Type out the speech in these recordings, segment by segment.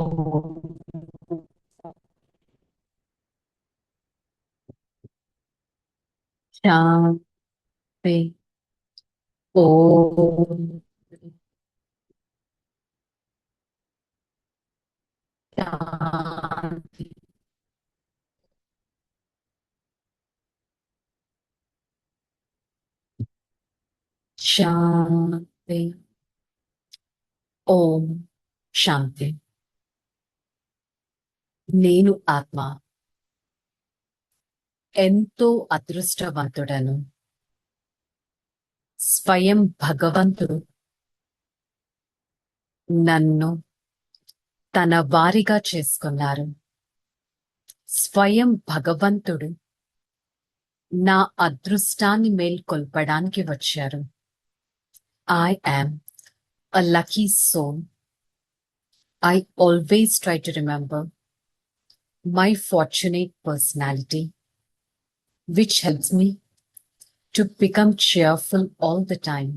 ఓం శాంతి. ఓం శాంతి. శాంతి. ఓం శాంతి. నేను ఆత్మ ఎంతో అదృష్టవంతుడను. స్వయం భగవంతుడు నన్ను తన వారిగా చేసుకున్నారు. స్వయం భగవంతుడు నా అదృష్టాన్ని మేల్కొల్పడానికి వచ్చారు. I am a lucky soul. I always try to remember my fortunate personality, which helps me to become cheerful all the time.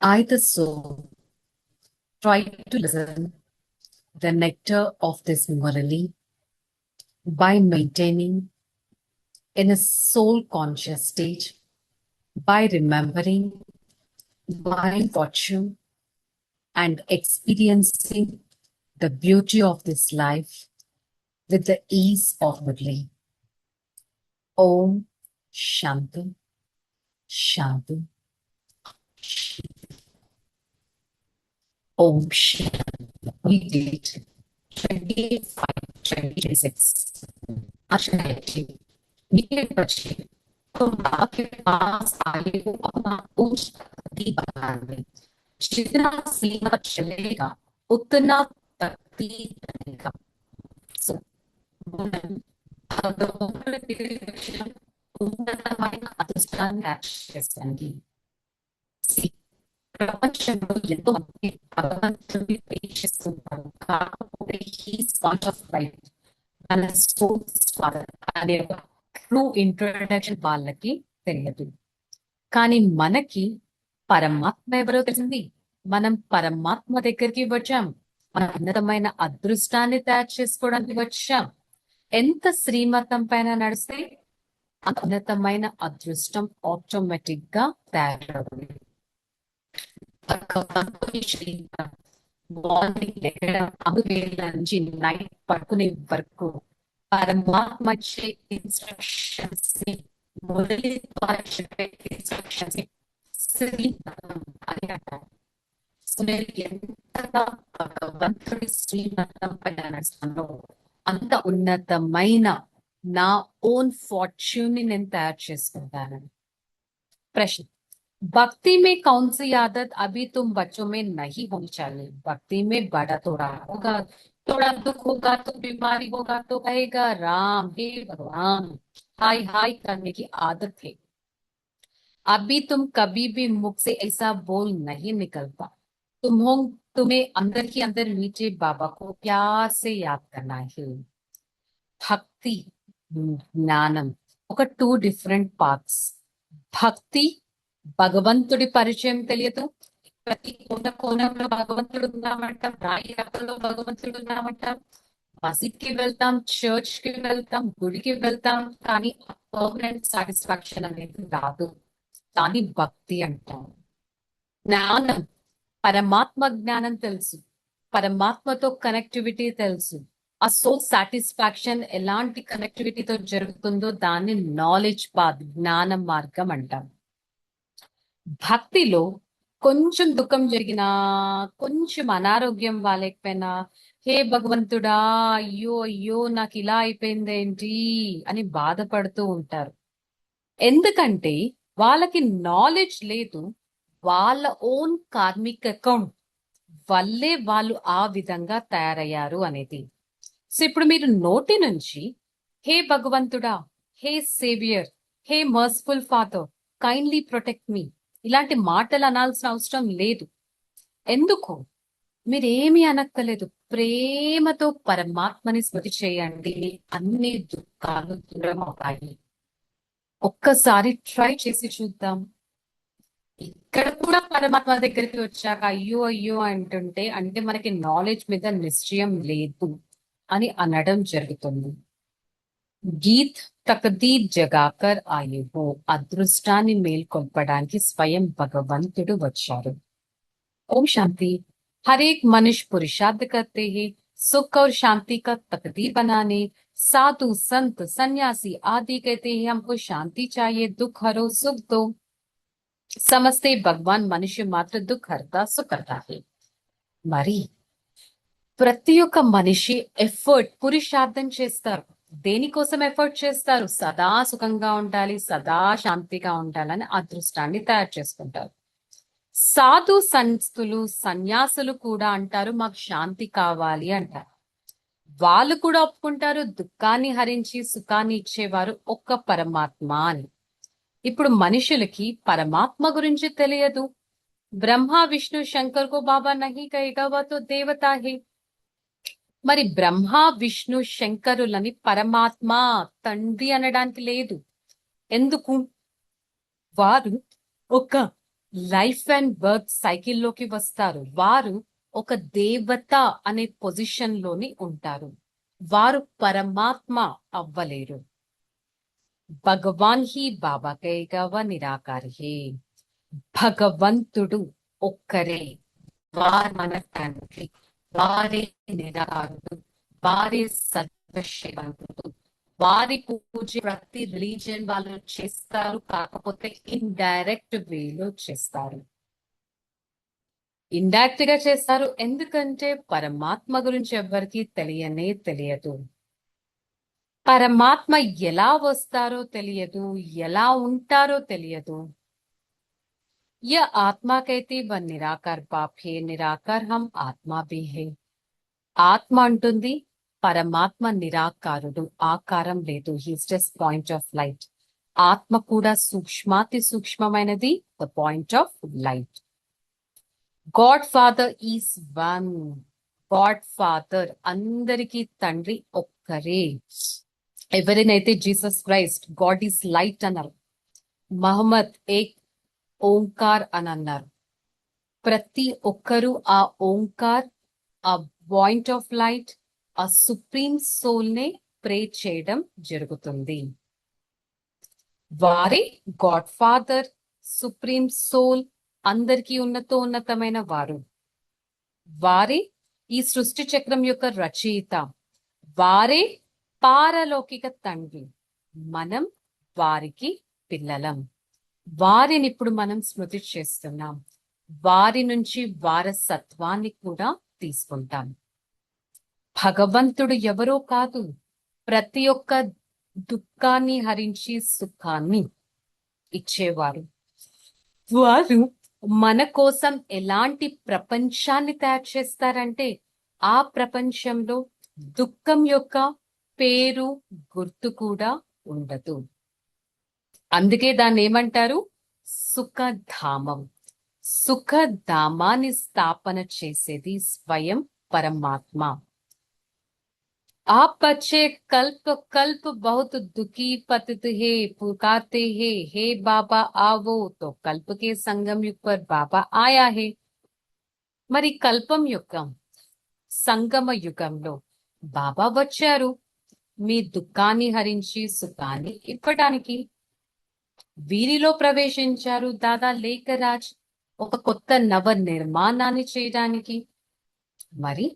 I, the soul, try to listen the nectar of this morally by maintaining in a soul conscious state, by remembering my fortune and experiencing the beauty of this life with the ease of Murli. Om Shanti Shanti. Om Shanti. We did 25, 26. Ashanti. Nikke बच्चे तो माँ के पास आए हो अपना उच्च गति बढ़ाने। जितना सीमा चलेगा उतना तकती बनेगा। So, భగవంతుడి విషయం ఉన్నతమైన అదృష్టాన్ని చేస్తుంది. ప్రపంచంలో ఎంతో మంది భగవంతుడిని ప్రేక్షిస్తుంటారు, కాకపోతే హీస్ పాయింట్ ఆఫ్ లైఫ్ మన సోల్స్ ఫాదర్ అనే ఒక ట్రూ ఇంట్రొడక్షన్ వాళ్ళకి తెలియదు. కానీ మనకి పరమాత్మ ఎవరో తెలిసింది. మనం పరమాత్మ దగ్గరికి వచ్చాం. మన ఉన్నతమైన అదృష్టాన్ని తయారు చేసుకోవడానికి వచ్చాం. ఎంత శ్రీమతం పైన నడిస్తే ఉన్నతమైన అదృష్టం ఆటోమేటిక్ గా తయారవుతుంది. భగవంతుని శ్రీమతం మార్నింగ్ లెగడం అమృవేళ నుంచి నైట్ పడుకునే వరకు పరమాత్మ ఇచ్చే ఇన్స్ట్రక్షన్స్ ని మురళి ద్వారా చెప్పే ఇన్స్ట్రక్షన్స్ ని శ్రీమతం అని అంటారు. సో నేను ఎంతగా భగవంతుడి శ్రీమతం పైన నడుస్తానో అంత ఉన్నతమైన నా ఓన్ ఫార్చ్యూన్ ని నేను తయారు చేసుకుంటాను. प्रश्न, भक्ति में कौन सी आदत अभी तुम बच्चों में नहीं होनी चाहिए? भक्ति में बड़ा थोड़ा होगा, थोड़ा दुख होगा तो बीमारी होगा तो कहेगा राम हे भगवान, हाय हाय करने की आदत है। अभी तुम कभी भी मुख से ऐसा बोल नहीं निकलता। तुम्हें अंदर ही अंदर मीठे बाबा को प्यार से याद करना है। భక్తి జ్ఞానం ఒక టూ డిఫరెంట్ పార్ట్స్. భక్తి భగవంతుడి పరిచయం తెలియదు. ప్రతి కోణంలో భగవంతుడు ఉన్నామంటాం, రాయి రప్పలో భగవంతుడు ఉన్నామంటాం, మసీద్కి వెళ్తాం, చర్చ్ కి వెళ్తాం, గుడికి వెళ్తాం, కానీ పర్మనెంట్ సాటిస్ఫాక్షన్ అనేది రాదు. దాన్ని భక్తి అంటాం. జ్ఞానం పరమాత్మ జ్ఞానం తెలుసు, పరమాత్మతో కనెక్టివిటీ తెలుసు. ఆ సోల్ సాటిస్ఫాక్షన్ ఎలాంటి కనెక్టివిటీతో జరుగుతుందో దాన్ని నాలెడ్జ్ పాత్ జ్ఞాన మార్గం అంటాం. భక్తిలో కొంచెం దుఃఖం జరిగినా, కొంచెం అనారోగ్యం బాలేకపోయినా, హే భగవంతుడా అయ్యో అయ్యో నాకు ఇలా అయిపోయిందేంటి అని బాధపడుతూ ఉంటారు. ఎందుకంటే వాళ్ళకి నాలెడ్జ్ లేదు, వాళ్ళ ఓన్ కార్మిక్ అకౌంట్ వల్లే వాళ్ళు ఆ విధంగా తయారయ్యారు అనేది. సో ఇప్పుడు మీరు నోటి నుంచి హే భగవంతుడా, hey saviour, hey merciful father, kindly protect me ఇలాంటి మాటలు అనాల్సిన అవసరం లేదు. ఎందుకు? మీరేమీ అనక్కలేదు. ప్రేమతో పరమాత్మని స్మృతి చేయండి, అన్ని దుఃఖాలు దూరం అవుతాయి. ఒక్కసారి ట్రై చేసి చూద్దాం. ఇక్కడ కూడా పరమాత్మ దగ్గరికి వచ్చాక అయ్యో అయ్యో అంటుంటే అంటే మనకి నాలెడ్జ్ మీద నిశ్చయం లేదు అని అనడం జరుగుతుంది. గీత్ తకదీర్ జగాకర్ ఆయే హో, అదృష్టాన్ని మేల్కొల్పడానికి స్వయం భగవంతుడు వచ్చారు. ओम शांति। हर एक मनुष्य पुरुषार्थ करते हैं सुख और शांति का तकदीर बनाने। साधु संत सन्यासी आदि कहते हैं हमको शांति चाहिए, दुख हरो सुख दो। समझते भगवान मनुष्य मात्र दुख हरता सुख करता है। మరి ప్రతి ఒక్క మనిషి ఎఫర్ట్ పురుషార్థం చేస్తారు. దేనికోసం ఎఫర్ట్ చేస్తారు? సదా సుఖంగా ఉండాలి, సదా శాంతిగా ఉండాలని అదృష్టాన్ని తయారు చేసుకుంటారు. సాధు సంస్థులు సన్యాసులు కూడా అంటారు మాకు శాంతి కావాలి అంటారు. వాళ్ళు కూడా ఒప్పుకుంటారు దుఃఖాన్ని హరించి సుఖాన్ని ఇచ్చేవారు ఒక్క పరమాత్మ అని. ఇప్పుడు మనుషులకి పరమాత్మ గురించి తెలియదు. బ్రహ్మ విష్ణు శంకర్ కో బాబా నహీ కహేగా వా తో దేవతా హే. మరి బ్రహ్మ విష్ణు శంకరులని పరమాత్మ తండ్రి అనడానికి లేదు. ఎందుకు? వారు ఒక లైఫ్ అండ్ బర్త్ సైకిల్లోకి వస్తారు. వారు ఒక దేవత అనే పొజిషన్ లోని ఉంటారు. వారు పరమాత్మ అవ్వలేరు. భగవాన్ హీ బాబా కహేగా వా నిరాకార్ హే. భగవంతుడు ఒక్కరే, వారు మన తండ్రి, వారే నిరాకారుడు, వారే సర్వశక్తివంతుడు. వారి పూజ ప్రతి రిలీజియన్ వాళ్ళు చేస్తారు, కాకపోతే ఇండైరెక్ట్ వేలో చేస్తారు. ఇండైరెక్ట్ గా చేస్తారు ఎందుకంటే పరమాత్మ గురించి ఎవరికి తెలియదు. పరమాత్మ ఎలా వస్తారో తెలియదు, ఎలా ఉంటారో తెలియదు. यह आत्मा कहती वह निराकार बाप है, निराकार हम आत्मा भी है. ఆత్మ అంటుంది పరమాత్మ నిరాకారుడు, ఆకారం లేదు. He's just point of light. ఆత్మ కూడా సూక్ష్మాతి సూక్ష్మమైనది, the point of light. God father is one. God father అందరికీ తండ్రి ఒక్కరే. ఎవరినైతే Jesus Christ God is light అన్నారు, మహమ్మద్ ఏక్ ఓంకార్ అని అన్నారు. ప్రతి ఒక్కరూ ఆ ఓంకార్, ఆ పాయింట్ ఆఫ్ లైట్, ఆ సుప్రీం సోల్ నే ప్రే చేయడం జరుగుతుంది. వారే గాడ్ ఫాదర్, సుప్రీం సోల్, అందరికీ ఉన్నతమైన వారు. వారే ఈ సృష్టి చక్రం యొక్క రచయిత. వారే పారలౌకిక తండ్రి. మనం వారికి పిల్లలం. వారిని ఇప్పుడు మనం స్మృతి చేస్తున్నాం. వారి నుంచి వారసత్వాన్ని కూడా తీసుకుంటాం. భగవంతుడు ఎవరో కాదు, ప్రతి ఒక్క దుఃఖాన్ని హరించి సుఖాన్ని ఇచ్చేవారు. వారు మన కోసం ఎలాంటి ప్రపంచాన్ని తయారు చేస్తారంటే ఆ ప్రపంచంలో దుఃఖం యొక్క పేరు గుర్తు కూడా ఉండదు. అందుకే దాన్ని ఏమంటారు? సుఖధామం. సుఖధామాన్ని స్థాపన చేసేది స్వయం పరమాత్మ. आप बच्चे कल्प कल्प बहुत दुखी पतित है, पुकारते हैं हे बाबा आवो, तो कल्प के संगम युग पर बाबा आया है. మరి కల్పం యొక్క సంగమ యుగంలో బాబా వచ్చారు మీ దుఃఖాన్ని హరించి సుఖాన్ని ఇవ్వడానికి. వీరిలో ప్రవేశించారు దాదా లేఖరాజ్ ఒక కొత్త నవ నిర్మాణాన్ని చేయడానికి. మరి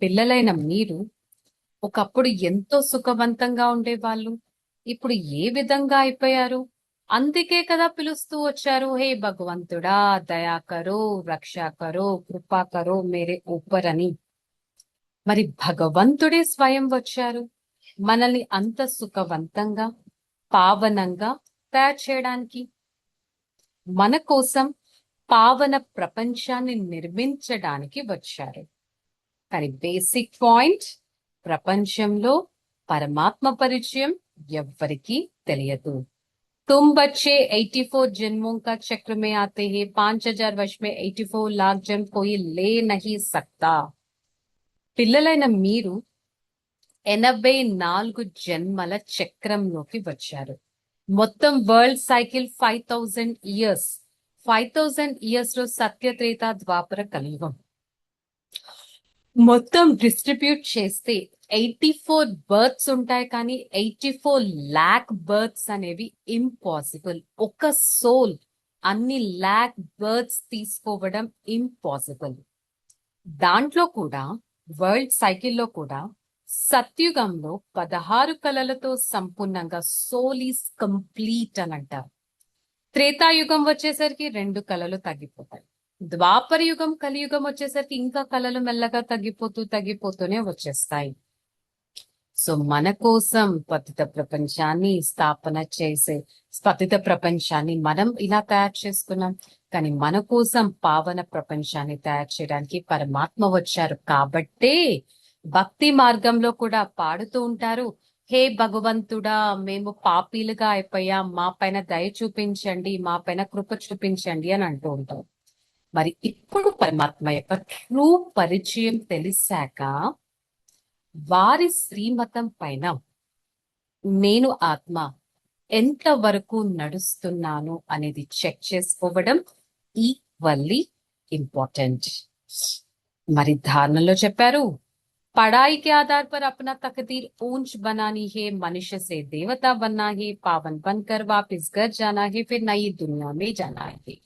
పిల్లలైన మీరు ఒకప్పుడు ఎంతో సుఖవంతంగా ఉండేవాళ్ళు, ఇప్పుడు ఏ విధంగా అయిపోయారు? అందుకే కదా పిలుస్తూ వచ్చారు, హే భగవంతుడా దయా కరో, రక్షా కరో, కృపా కరో మేరే ఊపర్ అని. మరి భగవంతుడే స్వయం వచ్చారు మనల్ని అంత సుఖవంతంగా పావనంగా తయారు చేయడానికి. మన కోసం పావన ప్రపంచాన్ని నిర్మించడానికి వచ్చారు. కానీ బేసిక్ పాయింట్, ప్రపంచంలో పరమాత్మ పరిచయం ఎవ్వరికీ తెలియదు. तुम बच्चे 84 जन्मों का चक्र में आते हैं, 5000 वर्ष में 84 लाख जन्म कोई ले नहीं सकता. పిల్లలైన మీరు 84 జన్మల చక్రంలోకి వచ్చారు. మొత్తం వరల్డ్ సైకిల్ 5000 ఇయర్స్. 5000 ఇయర్స్ లో సత్యత్రేత ద్వాపర కలియుగం మొత్తం డిస్ట్రిబ్యూట్ చేస్తే 84 బర్త్స్ ఉంటాయి, కానీ 84 lakh బర్త్స్ అనేవి ఇంపాసిబుల్. ఒక సోల్ అన్ని lakh బర్త్స్ తీసుకోవడం ఇంపాసిబుల్. దాంట్లో కూడా వరల్డ్ సైకిల్లో కూడా సత్యుగంలో 16 కళలతో సంపూర్ణంగా సోల్ ఈస్ కంప్లీట్ అని అంటారు. త్రేతాయుగం వచ్చేసరికి 2 కళలు తగ్గిపోతాయి. ద్వాపర యుగం కలియుగం వచ్చేసరికి ఇంకా కళలు మెల్లగా తగ్గిపోతూనే వచ్చేస్తాయి. సో మన కోసం పతిత ప్రపంచాన్ని స్థాపన చేసే పతిత ప్రపంచాన్ని మనం ఇలా తయారు చేసుకున్నాం, కానీ మన కోసం పావన ప్రపంచాన్ని తయారు చేయడానికి పరమాత్మ వచ్చారు. కాబట్టే భక్తి మార్గంలో కూడా పాడుతూ ఉంటారు, హే భగవంతుడా, మేము పాపీలుగా అయిపోయాం, మా పైన దయ చూపించండి, మా పైన కృప చూపించండి అని అంటూ ఉంటాం. మరి ఇప్పుడు పరమాత్మ యొక్క ట్రూ పరిచయం తెలిసాక వారి శ్రీమతం పైన నేను ఆత్మ ఎంత వరకు నడుస్తున్నాను అనేది చెక్ చేసుకోవడం ఈక్వల్లీ ఇంపార్టెంట్. మరి ధారణలో చెప్పారు, पढ़ाई के आधार पर अपना तकदीर ऊंच बनानी है, मनुष्य से देवता बनना है, पावन बनकर वापस घर जाना है, फिर नई दुनिया में जाना है.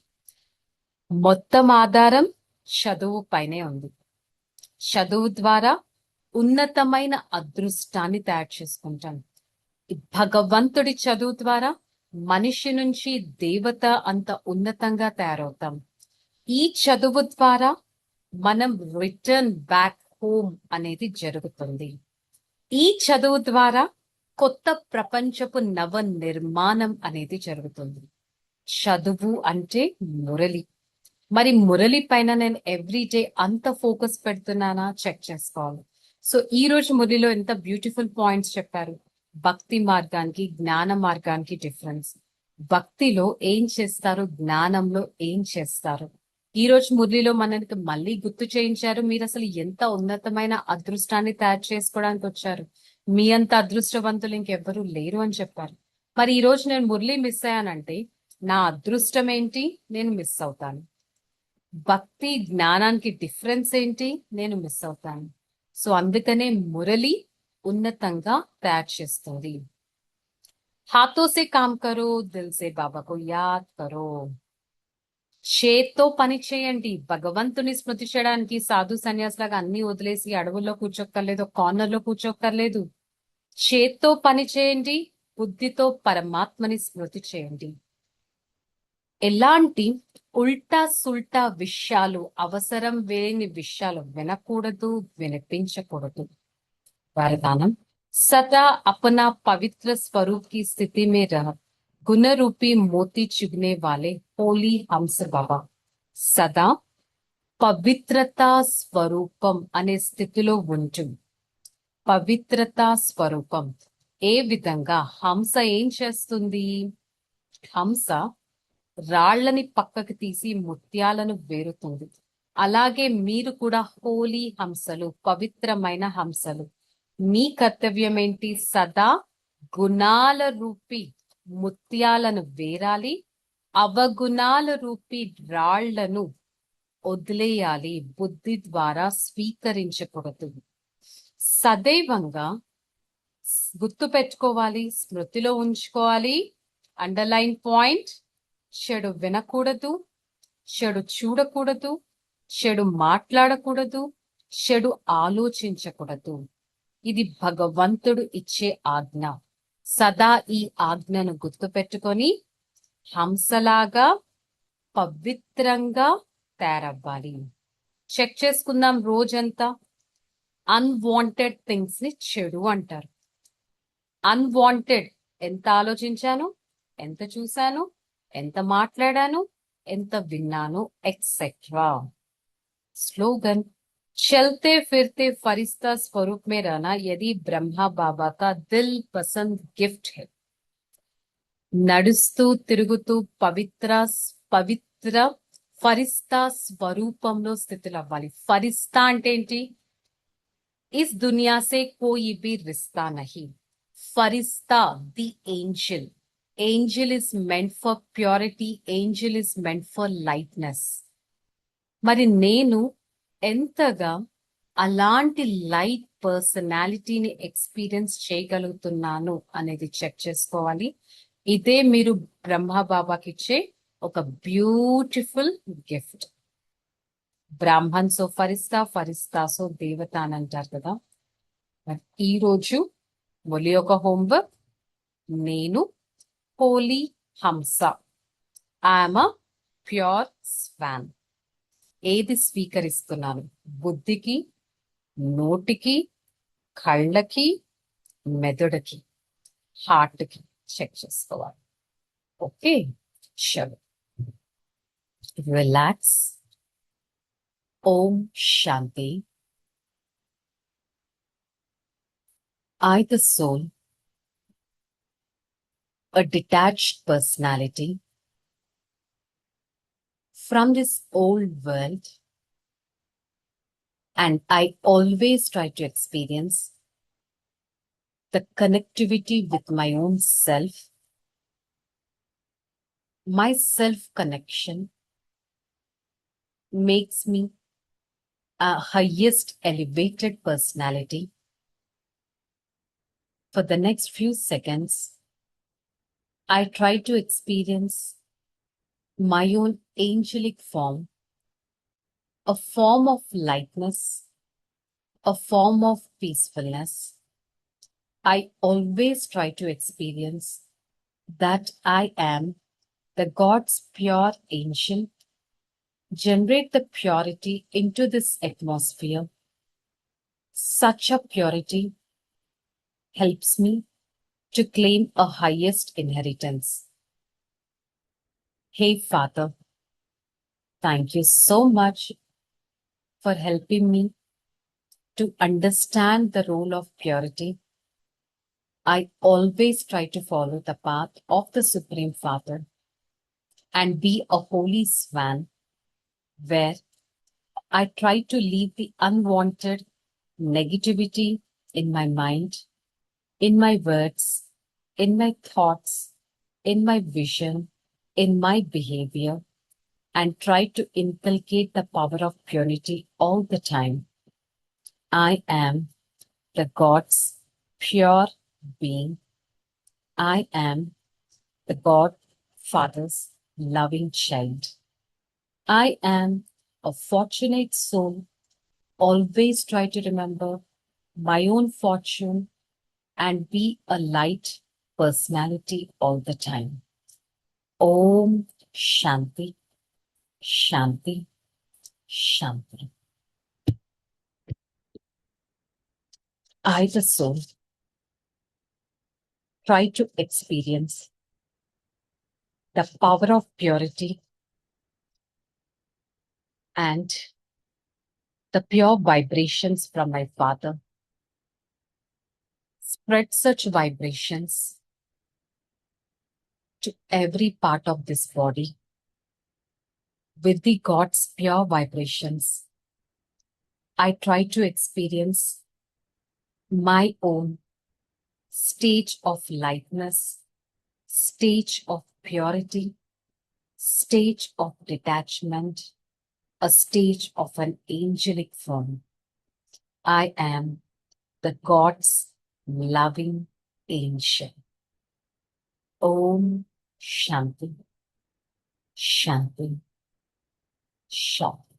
మొత్తం ఆధారం చదువు పైనే ఉంది. చదువు ద్వారా ఉన్నతమైన అదృష్టాన్ని తయారు చేసుకుంటాం. భగవంతుడి చదువు ద్వారా మనిషి నుంచి దేవత అంత ఉన్నతంగా తయారవుతాం. ఈ చదువు ద్వారా మనం రిటర్న్ బ్యాక్ హోమ్ అనేది జరుగుతుంది. ఈ చదువు ద్వారా కొత్త ప్రపంచపు నవ నిర్మాణం అనేది జరుగుతుంది. చదువు అంటే మురళి. మరి మురళి పైన నేను ఎవ్రీడే అంత ఫోకస్ పెడుతున్నానా చెక్ చేసుకోవాలి. సో ఈ రోజు మురళిలో ఎంత బ్యూటిఫుల్ పాయింట్స్ చెప్పారు. భక్తి మార్గానికి జ్ఞాన మార్గానికి డిఫరెన్స్. భక్తిలో ఏం చేస్తారు, జ్ఞానంలో ఏం చేస్తారు. ఈ రోజు మురళిలో మనకి మళ్ళీ గుర్తు చేయించారు, మీరు అసలు ఎంత ఉన్నతమైన అదృష్టాన్ని తయారు చేసుకోవడానికి వచ్చారు, మీ అంత అదృష్టవంతులు ఇంకెవ్వరూ లేరు అని చెప్పారు. మరి ఈ రోజు నేను మురళి మిస్ అయ్యానంటే నా అదృష్టం ఏంటి, నేను మిస్ అవుతాను. భక్తి జ్ఞానానికి డిఫరెన్స్ ఏంటి, నేను మిస్ అవుతాను. సో అందుకనే మురళి ఉన్నతంగా తయారు చేస్తుంది. హాతో సే కామ్ కరో, దిల్ సే బాబాకు యాద్ కరో. చేత్తో పని చేయండి. భగవంతుని స్మృతి చేయడానికి సాధు సన్యాసులాగా అన్ని వదిలేసి అడవుల్లో కూర్చోక్కర్లేదు, కార్నర్ లో కూర్చోక్కర్లేదు. చేత్తో పని చేయండి, బుద్ధితో పరమాత్మని స్మృతి చేయండి. ఎలాంటి ఉల్టా సుల్టా విషయాలు, అవసరం లేని విషయాలు వినకూడదు, వినిపించకూడదు. वरदानम सदा अपना पवित्र स्वरूप की स्थिति में रह गुण रूपी मोती चुगने वाले होली हंस बाबा. सदा పవిత్రతా స్వరూపం అనే స్థితిలో ఉంటూ, పవిత్రతా స్వరూపం ఏ విధంగా హంస ఏం చేస్తుంది, హంస రాళ్లని పక్కకి తీసి ముత్యాలను వేరుతుంది. అలాగే మీరు కూడా హోలీ హంసలు, పవిత్రమైన హంసలు. మీ కర్తవ్యం ఏంటి, సదా గుణాల రూపి ముత్యాలను వేరాలి, అవగుణాల రూపి రాళ్లను వదిలేయాలి, బుద్ధి ద్వారా స్వీకరించకూడదు. సదైవంగా గుర్తు పెట్టుకోవాలి, స్మృతిలో ఉంచుకోవాలి. అండర్లైన్ పాయింట్, చెడు వినకూడదు, చెడు చూడకూడదు, చెడు మాట్లాడకూడదు, చెడు ఆలోచించకూడదు. ఇది భగవంతుడు ఇచ్చే ఆజ్ఞ. సదా ఈ ఆజ్ఞను గుర్తు పెట్టుకొని హంసలాగా పవిత్రంగా తయారవ్వాలి. చెక్ చేసుకుందాం రోజంతా. అన్వాంటెడ్ థింగ్స్ ని చెడు అంటారు. అన్వాంటెడ్ ఎంత ఆలోచించాను, ఎంత చూశాను, ఎంత మాట్లాడాను, ఎంత విన్నాను, ఎక్సెట్రా. स्लोगन, चलते फिरते फरिश्ता स्वरूप में रहना यदि ब्रह्मा बाबा का दिल पसंद गिफ्ट है. నడుస్తూ తిరుగుతూ పవిత్ర ఫరిస్తా స్వరూపంలో స్థితులు అవ్వాలి. ఫరిస్తా అంటే ఏంటి, ఇస్ దునియా సే కోయి బి రిస్తా నహీ. ఫరిస్తా the angel, Angel is meant for purity. Angel is meant for lightness. మరి నేను ఎంతగా అలాంటి లైట్ పర్సనాలిటీని ఎక్స్పీరియన్స్ చేయగలుగుతున్నాను అనేది చెక్ చేసుకోవాలి. ఇదే మీరు బ్రహ్మ బాబాకి ఇచ్చే ఒక బ్యూటిఫుల్ గిఫ్ట్. బ్రాహ్మణ్ సో ఫరిస్తా, ఫరిస్తా సో దేవత అని అంటారు కదా. మరి ఈ రోజు ఒలి ఒక హోంవర్క్. నేను హోలీ హంస, ఐఎమ్ అ ప్యూర్ స్వాన్. ఏది స్వీకరిస్తున్నాను? బుద్ధికి, నోటికి, కళ్ళకి, మెదడుకి, హార్ట్కి చెక్ చేసుకోవాలి. ఓకే, చలో relax. Om Shanti. I, the soul, a detached personality from this old world, and I always try to experience the connectivity with my own self. My self-connection makes me a highest elevated personality. For the next few seconds, I try to experience my own angelic form, a form of lightness, a form of peacefulness. I always try to experience that I am the God's pure angel. Generate the purity into this atmosphere. Such a purity helps me to claim a highest inheritance. Hey Father, thank you so much for helping me to understand the role of purity. I always try to follow the path of the Supreme Father and be a holy swan, where I try to leave the unwanted negativity in my mind, in my words, in my thoughts, in my vision, in my behavior, and try to inculcate the power of purity all the time. I am the God's pure being. I am the God Father's loving child. I am a fortunate soul. Always try to remember my own fortune and be a light personality all the time. Om Shanti, Shanti, Shanti. I, the soul, try to experience the power of purity and the pure vibrations from my Father. Spread such vibrations to every part of this body. With the God's pure vibrations, I try to experience my own stage of lightness, stage of purity, stage of detachment, a stage of an angelic form. I am the God's loving angel. Om Shanti, Shanti, Shanti.